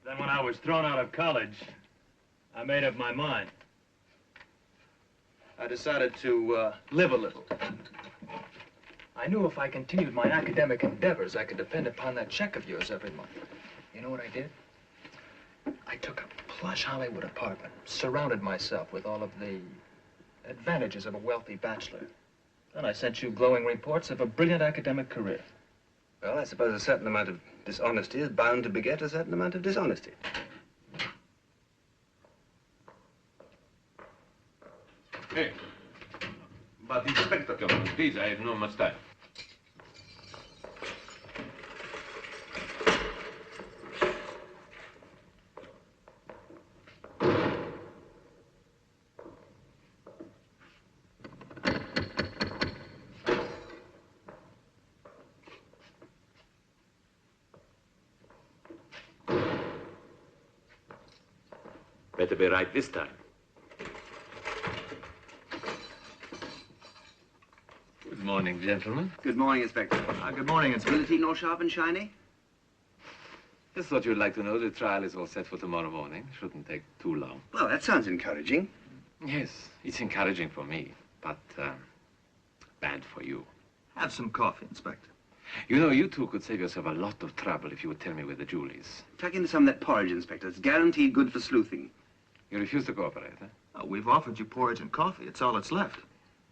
Then when I was thrown out of college, I made up my mind. I decided to live a little. I knew if I continued my academic endeavors, I could depend upon that check of yours every month. You know what I did? I took a plush Hollywood apartment, surrounded myself with all of the advantages of a wealthy bachelor. And I sent you glowing reports of a brilliant academic career. Well, I suppose a certain amount of dishonesty is bound to beget a certain amount of dishonesty. Hey, but Inspector Clouseau, please, I have no much time. Better be right this time. Good morning, gentlemen. Good morning, Inspector. Good morning, Inspector. Guillotine all sharp and shiny? Just thought you'd like to know the trial is all set for tomorrow morning. Shouldn't take too long. Well, that sounds encouraging. Yes, it's encouraging for me, but bad for you. Have some coffee, Inspector. You know, you two could save yourself a lot of trouble if you would tell me where the jewel is. Tuck into some of that porridge, Inspector. It's guaranteed good for sleuthing. You refuse to cooperate, huh? Oh, we've offered you porridge and coffee. It's all that's left.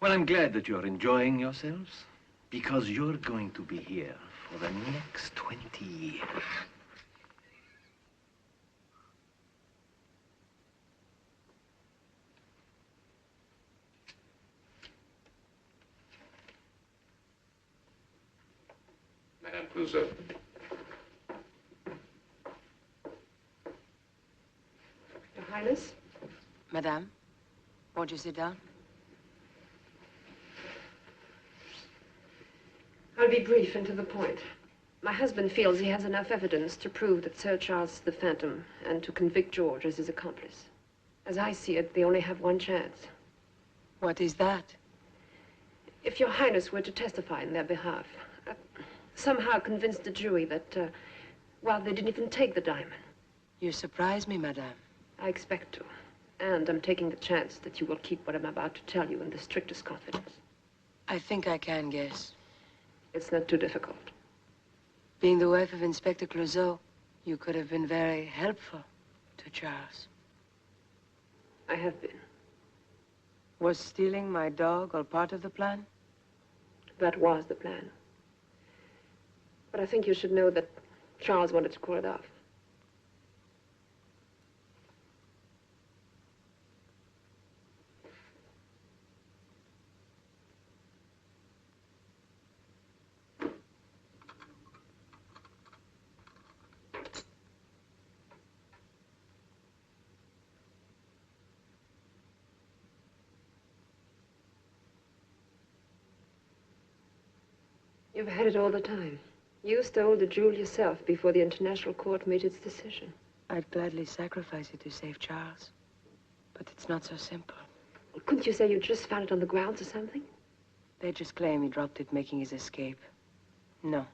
Well, I'm glad that you're enjoying yourselves, because you're going to be here for the next 20 years. Madame Clouseau. Your Highness? Madame, won't you sit down? I'll be brief and to the point. My husband feels he has enough evidence to prove that Sir Charles is the Phantom and to convict George as his accomplice. As I see it, they only have one chance. What is that? If Your Highness were to testify in their behalf, somehow convince the jury that, well, they didn't even take the diamond. You surprise me, Madame. I expect to. And I'm taking the chance that you will keep what I'm about to tell you in the strictest confidence. I think I can guess. It's not too difficult. Being the wife of Inspector Clouseau, you could have been very helpful to Charles. I have been. Was stealing my dog all part of the plan? That was the plan. But I think you should know that Charles wanted to call it off. You've had it all the time. You stole the jewel yourself before the International Court made its decision. I'd gladly sacrifice it to save Charles. But it's not so simple. Well, couldn't you say you just found it on the grounds or something? They just claim he dropped it making his escape. No.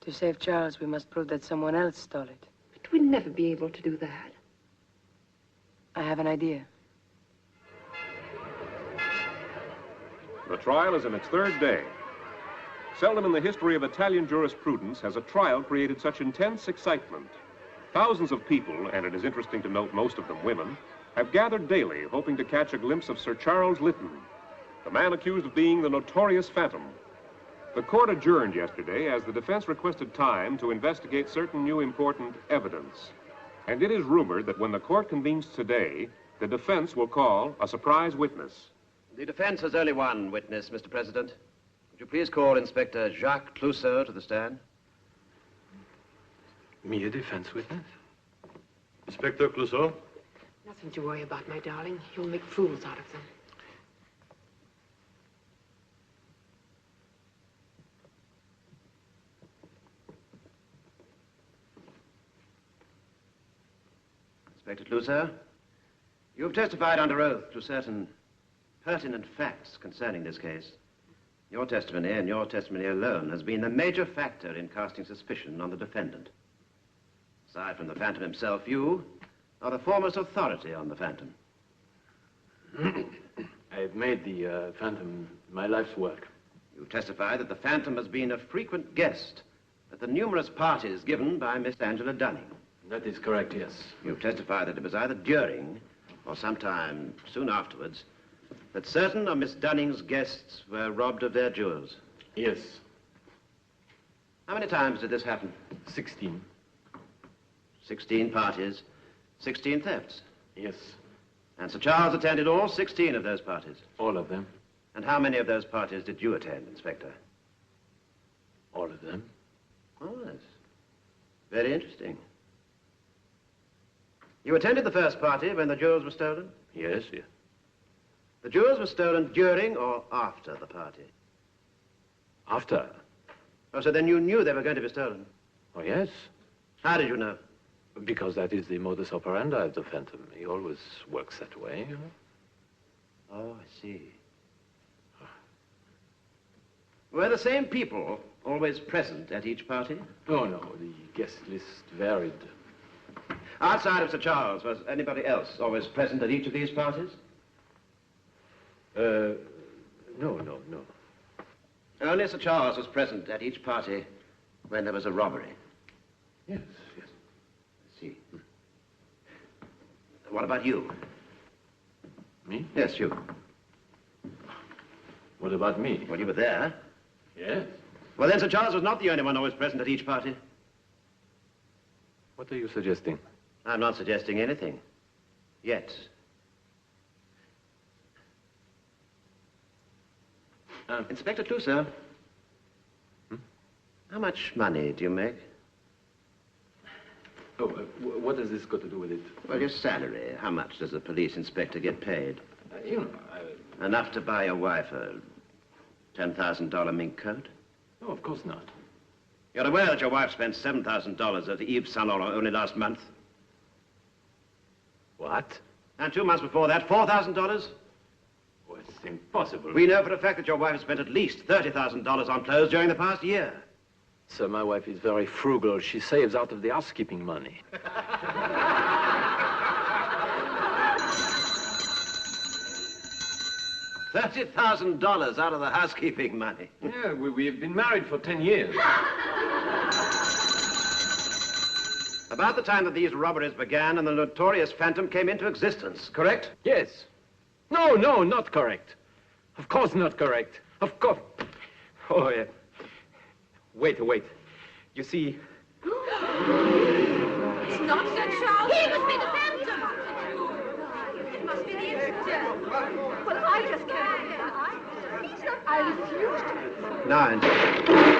To save Charles, we must prove that someone else stole it. But we'd never be able to do that. I have an idea. The trial is in its third day. Seldom in the history of Italian jurisprudence has a trial created such intense excitement. Thousands of people, and it is interesting to note most of them women, have gathered daily hoping to catch a glimpse of Sir Charles Lytton, the man accused of being the notorious Phantom. The court adjourned yesterday as the defense requested time to investigate certain new important evidence. And it is rumored that when the court convenes today, the defense will call a surprise witness. The defense has only one witness, Mr. President. Would you please call Inspector Jacques Clouseau to the stand? Me a defense witness? Inspector Clouseau? Nothing to worry about, my darling. You'll make fools out of them. Inspector Clouseau, you have testified under oath to certain pertinent facts concerning this case. Your testimony, and your testimony alone, has been the major factor in casting suspicion on the defendant. Aside from the Phantom himself, you are the foremost authority on the Phantom. I've made the Phantom my life's work. You testify that the Phantom has been a frequent guest at the numerous parties given by Miss Angela Dunning. That is correct, yes. You testify that it was either during or sometime soon afterwards that certain of Miss Dunning's guests were robbed of their jewels. Yes. How many times did this happen? 16. 16 parties, 16 thefts. Yes. And Sir Charles attended all 16 of those parties. All of them. And how many of those parties did you attend, Inspector? All of them. Oh, that's very interesting. You attended the first party when the jewels were stolen? Yes, yes. The jewels were stolen during or after the party? After. Oh, so then you knew they were going to be stolen? Oh, yes. How did you know? Because that is the modus operandi of the Phantom. He always works that way, you know. Oh, I see. Were the same people always present at each party? Oh, no. The guest list varied. Outside of Sir Charles, was anybody else always present at each of these parties? No. Only Sir Charles was present at each party when there was a robbery. Yes, yes. I see. What about you? Me? Yes, you. What about me? Well, you were there. Yes. Well, then Sir Charles was not the only one always present at each party. What are you suggesting? I'm not suggesting anything. Yet. Inspector Clouseau. How much money do you make? Oh, what has this got to do with it? Well, your salary. How much does a police inspector get paid? You know, Enough to buy your wife a $10,000 mink coat? No, of course not. You're aware that your wife spent $7,000 at Yves Saint Laurent only last month? What? And 2 months before that, $4,000? Oh, it's impossible. We know for a fact that your wife has spent at least $30,000 on clothes during the past year. Sir, my wife is very frugal. She saves out of the housekeeping money. $30,000 out of the housekeeping money. Yeah, we've been married for 10 years. About the time that these robberies began and the notorious Phantom came into existence, correct? Yes. No, not correct. Of course not correct. Of course. Oh, yeah. Wait. You see... It's not Sir Charles. He must be the Phantom. It must be the Inspector. Well, I just can't. I refuse to. Now, Inspector.